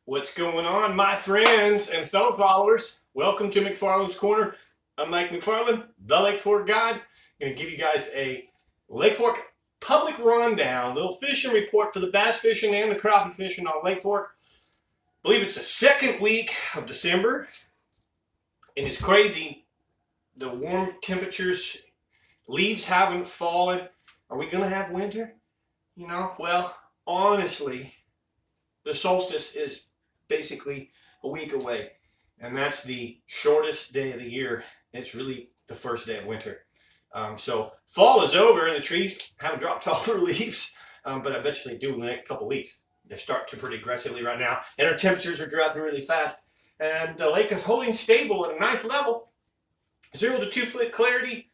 What's going on, my friends and fellow followers? Welcome to McFarland's Corner. I'm Mike McFarland, the Lake Fork guide. I'm going to give you guys a Lake Fork public rundown, little fishing report for the bass fishing and the crappie fishing on Lake Fork. I believe it's the second week of December, and it's crazy. The warm temperatures, leaves haven't fallen. Are we going to have winter? You know, well, honestly, the solstice is basically a week away, and that's the shortest day of the year. It's really the first day of winter. So fall is over and the trees haven't dropped all their leaves, but I bet you they do in the next couple weeks. They start to pretty aggressively right now, and our temperatures are dropping really fast, and the lake is holding stable at a nice level. 0 to 2 foot clarity.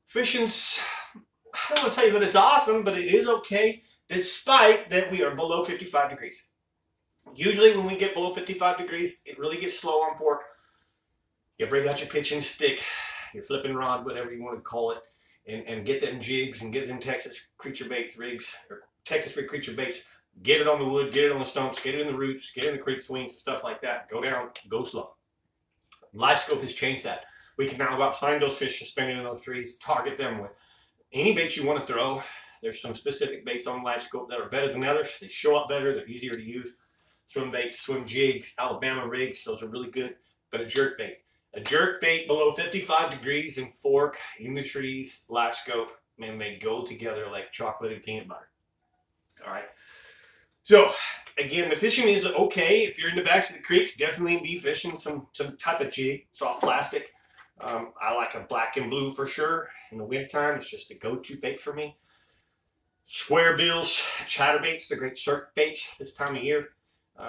Fishing's, I don't want to tell you that it's awesome, but it is okay, despite that we are below 55 degrees. Usually when we get below 55 degrees, it really gets slow on fork. You break out your pitching stick, your flipping rod, whatever you want to call it, and get them jigs and get them Texas creature bait rigs, or Texas rig creature baits. Get it on the wood, get it on the stumps, get it in the roots, get it in the creek swings, stuff like that. Go down, go slow. Live scope has changed that. We can now go out, find those fish suspended in those trees, target them with any baits you want to throw. There's some specific baits on live scope that are better than others. They show up better, they're easier to use. Swim baits, swim jigs, Alabama rigs, those are really good. But a jerk bait below 55 degrees in fork, in the trees, live scope, man, they go together like chocolate and peanut butter. All right. So again, the fishing is okay. If you're in the backs of the creeks, definitely be fishing some type of jig, soft plastic. I like a black and blue for sure. In the wintertime, it's just a go-to bait for me. Square bills, chatterbaits, they're great surf baits this time of year.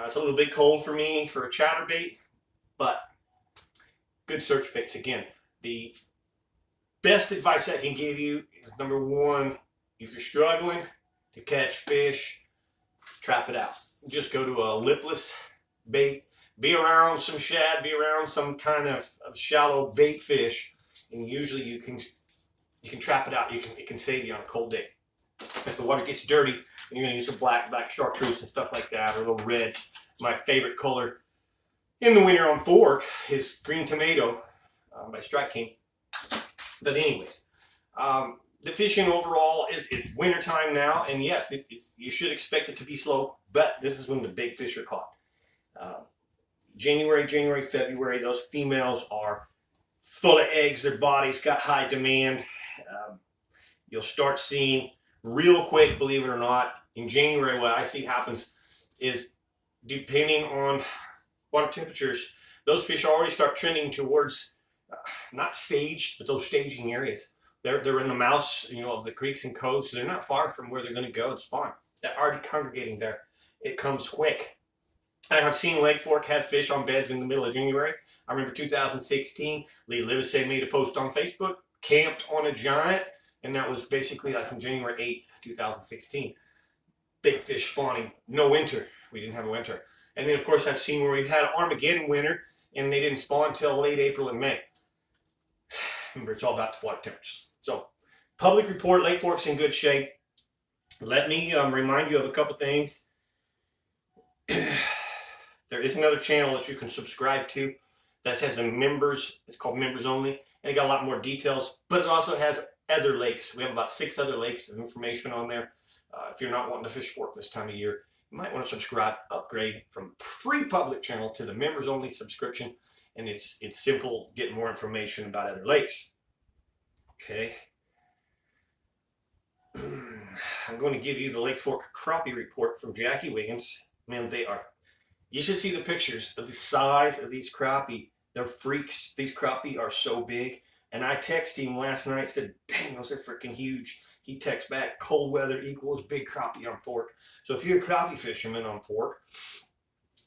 It's a little bit cold for me for a chatterbait, but good search baits. Again, the best advice I can give you is, number one, if you're struggling to catch fish, trap it out. Just go to a lipless bait. Be around some shad, be around some kind of shallow bait fish, and usually you can trap it out. It can save you on a cold day. If the water gets dirty, you're going to use some black chartreuse and stuff like that, or little reds. My favorite color in the winter on fork is green tomato by Strike King. But anyways, the fishing overall is wintertime now, and yes, you should expect it to be slow, but this is when the big fish are caught. January, February, those females are full of eggs. Their body's got high demand. You'll start seeing real quick, believe it or not, in January, what I see happens is, depending on water temperatures, those fish already start trending towards not staged, but those staging areas. They're in the mouths, of the creeks and coves, so they're not far from where they're going to go. It's fine. They're already congregating there. It comes quick. I have seen Lake Fork have fish on beds in the middle of January. I remember 2016, Lee Livesay made a post on Facebook, camped on a giant, and that was basically like on January 8th, 2016. Big fish spawning. No winter. We didn't have a winter. And then, of course, I've seen where we had Armageddon winter, and they didn't spawn until late April and May. Remember, it's all about the water temperatures. So, public report, Lake Fork's in good shape. Let me remind you of a couple things. There is another channel that you can subscribe to that has a members. It's called Members Only, and it got a lot more details, but it also has other lakes. We have about 6 other lakes of information on there. If you're not wanting to fish fork this time of year, you might want to subscribe, upgrade from free public channel to the Members Only subscription, and it's simple. Get more information about other lakes. Okay. I'm going to give you the Lake Fork crappie report from Jackie Wiggins. Man, you should see the pictures of the size of these crappie. They're freaks. These crappie are so big. And I texted him last night, said, dang, those are freaking huge. He texts back, cold weather equals big crappie on fork. So if you're a crappie fisherman on fork,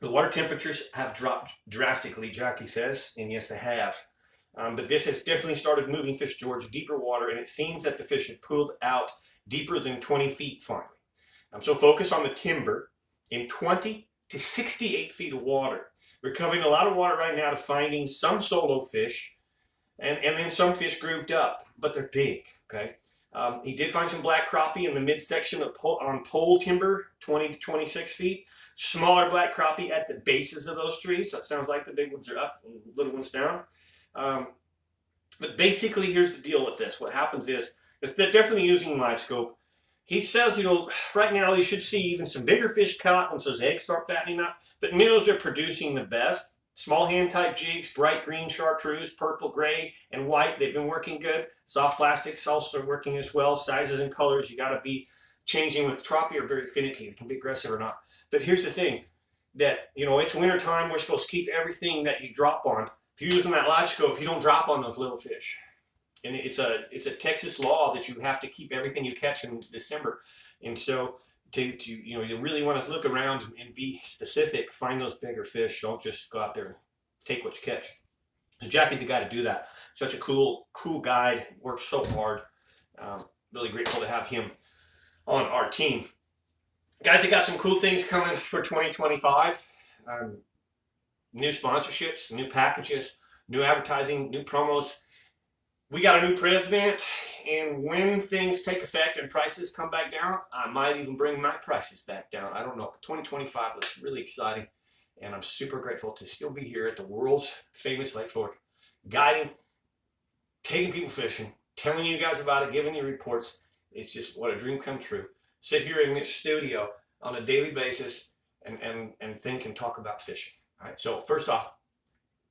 the water temperatures have dropped drastically, Jackie says, and yes, they have. But this has definitely started moving fish towards deeper water, and it seems that the fish have pulled out deeper than 20 feet finally. So focus on the timber in 20 to 68 feet of water. We're covering a lot of water right now to finding some solo fish, and then some fish grouped up, but they're big, okay? He did find some black crappie in the midsection on pole timber, 20 to 26 feet. Smaller black crappie at the bases of those trees. So it sounds like the big ones are up and little ones down. But basically, here's the deal with this. What happens is they're definitely using live scope. He says, right now you should see even some bigger fish caught once those eggs start fattening up. But minnows are producing the best. Small hand type jigs, bright green chartreuse, purple, gray, and white. They've been working good. Soft plastics also working as well. Sizes and colors you got to be changing with crappie are very finicky. It can be aggressive or not. But here's the thing, that it's winter time. We're supposed to keep everything that you drop on. If you're using that live scope, you don't drop on those little fish. And it's a Texas law that you have to keep everything you catch in December. And so you really want to look around and be specific. Find those bigger fish. Don't just go out there and take what you catch. So Jackie's the guy to do that. Such a cool guy. Works so hard. Really grateful to have him on our team. Guys, I got some cool things coming for 2025. New sponsorships, new packages, new advertising, new promos. We got a new president, and when things take effect and prices come back down, I might even bring my prices back down. I don't know. 2025 looks really exciting, and I'm super grateful to still be here at the world's famous Lake Fork, guiding, taking people fishing, telling you guys about it, giving you reports. It's just what a dream come true. Sit here in this studio on a daily basis and think and talk about fishing. All right. So first off,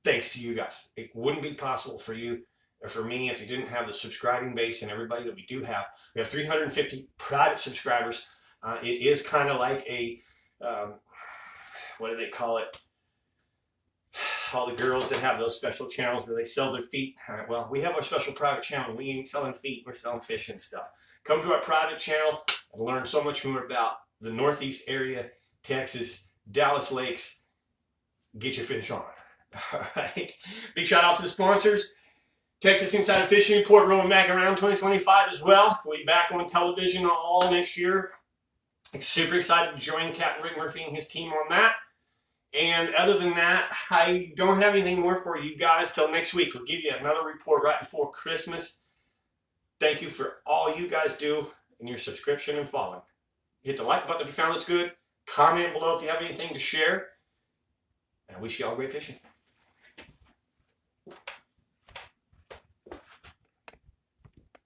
thanks to you guys. It wouldn't be possible for you or for me if you didn't have the subscribing base and everybody that we do have. We have 350 private subscribers. It is kind of like a, what do they call it? All the girls that have those special channels where they sell their feet. Well, we have our special private channel. We ain't selling feet. We're selling fish and stuff. Come to our private channel and learn so much more about the Northeast area, Texas, Dallas Lakes. Get your fish on. All right. Big shout out to the sponsors. Texas Insider Fishing Report rolling back around 2025 as well. We'll be back on television all next year. Super excited to join Captain Rick Murphy and his team on that. And other than that, I don't have anything more for you guys till next week. We'll give you another report right before Christmas. Thank you for all you guys do and your subscription and following. Hit the like button if you found this good. Comment below if you have anything to share. And I wish you all great fishing.